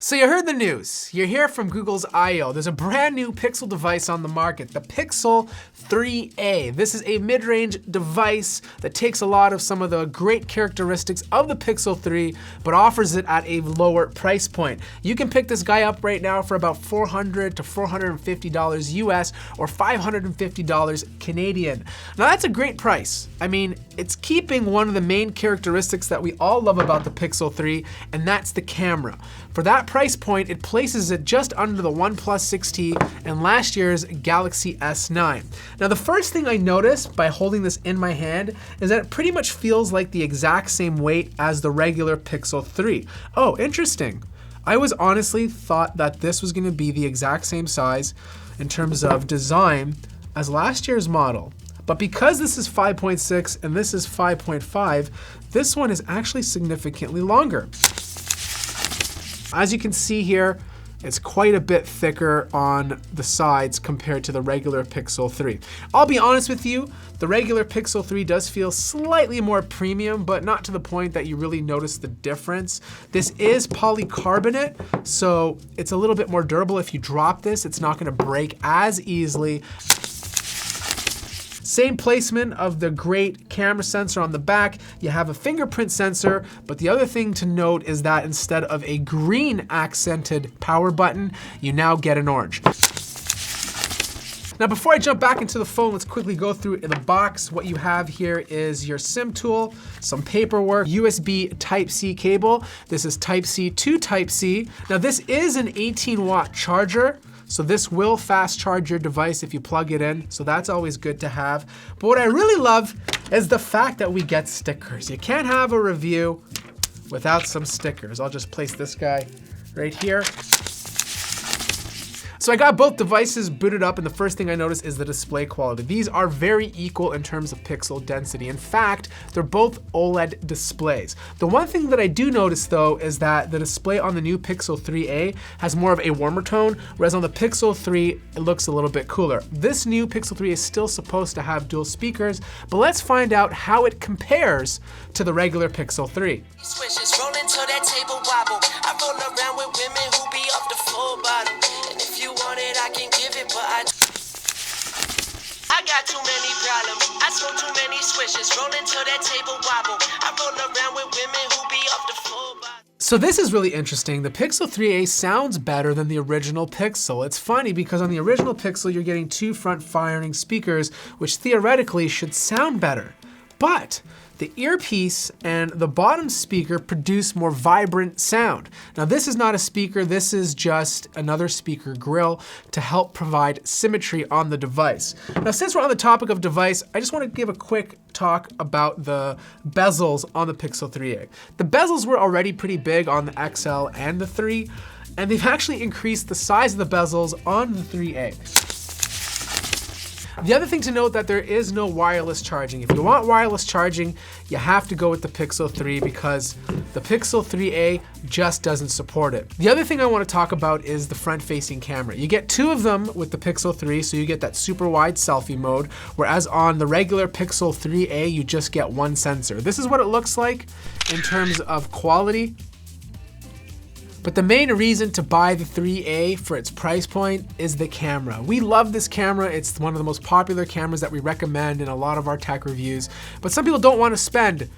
So you heard the news. You're here from Google's I.O. There's a brand new Pixel device on the market, the Pixel 3a. This is a mid-range device that takes a lot of some of the great characteristics of the Pixel 3, but offers it at a lower price point. You can pick this guy up right now for about $400 to $450 US or $550 Canadian. Now that's a great price. I mean, it's keeping one of the main characteristics that we all love about the Pixel 3, and that's the camera. For that price point, it places it just under the OnePlus 6T and last year's Galaxy S9. Now, the first thing I noticed by holding this in my hand is that it pretty much feels like the exact same weight as the regular Pixel 3. Oh, interesting. I was honestly thought that this was gonna be the exact same size in terms of design as last year's model. But because this is 5.6 and this is 5.5, this one is actually significantly longer. As you can see here, it's quite a bit thicker on the sides compared to the regular Pixel 3. I'll be honest with you, the regular Pixel 3 does feel slightly more premium, but not to the point that you really notice the difference. This is polycarbonate, so it's a little bit more durable. If you drop this, it's not gonna break as easily. Same placement of the great camera sensor on the back. You have a fingerprint sensor, but the other thing to note is that instead of a green accented power button, you now get an orange. Now, before I jump back into the phone, let's quickly go through in the box. What you have here is your SIM tool, some paperwork, USB Type-C cable. This is Type-C to Type-C. Now, this is an 18-watt charger. So this will fast charge your device if you plug it in, so that's always good to have. But what I really love is the fact that we get stickers. You can't have a review without some stickers. I'll just place this guy right here. So I got both devices booted up, and the first thing I noticed is the display quality. These are very equal in terms of pixel density. In fact, they're both OLED displays. The one thing that I do notice though is that the display on the new Pixel 3a has more of a warmer tone, whereas on the Pixel 3, it looks a little bit cooler. This new Pixel 3 is still supposed to have dual speakers, but let's find out how it compares to the regular Pixel 3. Swishes rolling to that table wobble. I roll around with women who be off the full bottle. And if you want it, I can give it, but I got too many problems. I smoke too many swishes rolling to that table wobble. I roll around with women who be off the full bottle. So this is really interesting. The Pixel 3a sounds better than the original Pixel. It's funny because on the original Pixel, you're getting two front-firing speakers, which theoretically should sound better. But the earpiece and the bottom speaker produce more vibrant sound. Now this is not a speaker, this is just another speaker grill to help provide symmetry on the device. Now since we're on the topic of device, I just want to give a quick talk about the bezels on the Pixel 3a. The bezels were already pretty big on the XL and the 3, and they've actually increased the size of the bezels on the 3a. The other thing to note that there is no wireless charging. If you want wireless charging, you have to go with the Pixel 3 because the Pixel 3a just doesn't support it. The other thing I want to talk about is the front-facing camera. You get two of them with the Pixel 3, so you get that super wide selfie mode, whereas on the regular Pixel 3a, you just get one sensor. This is what it looks like in terms of quality. But the main reason to buy the 3a for its price point is the camera. We love this camera. It's one of the most popular cameras that we recommend in a lot of our tech reviews. But some people don't want to spend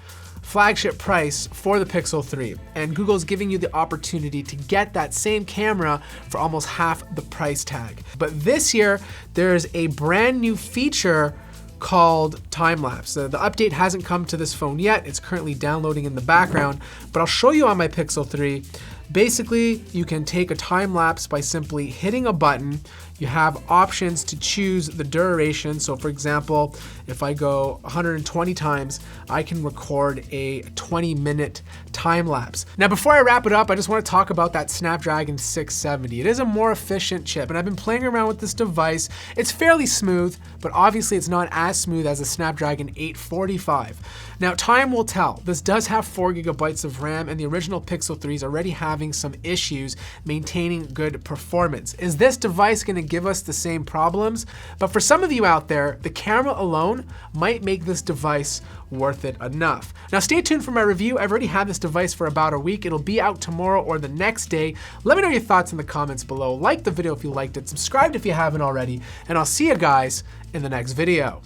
flagship price for the Pixel 3. And Google's giving you the opportunity to get that same camera for almost half the price tag. But this year, there's a brand new feature called time-lapse. The update hasn't come to this phone yet. It's currently downloading in the background, but I'll show you on my Pixel 3. Basically, you can take a time-lapse by simply hitting a button. You have options to choose the duration. So for example, if I go 120 times, I can record a 20-minute time lapse. Now, before I wrap it up, I just want to talk about that Snapdragon 670. It is a more efficient chip, and I've been playing around with this device. It's fairly smooth, but obviously it's not as smooth as a Snapdragon 845. Now, time will tell. This does have 4 GB of RAM, and the original Pixel 3s already have having some issues maintaining good performance. Is this device gonna give us the same problems? But for some of you out there, the camera alone might make this device worth it enough. Now stay tuned for my review. I've already had this device for about a week. It'll be out tomorrow or the next day. Let me know your thoughts in the comments below. Like the video if you liked it, subscribe if you haven't already, and I'll see you guys in the next video.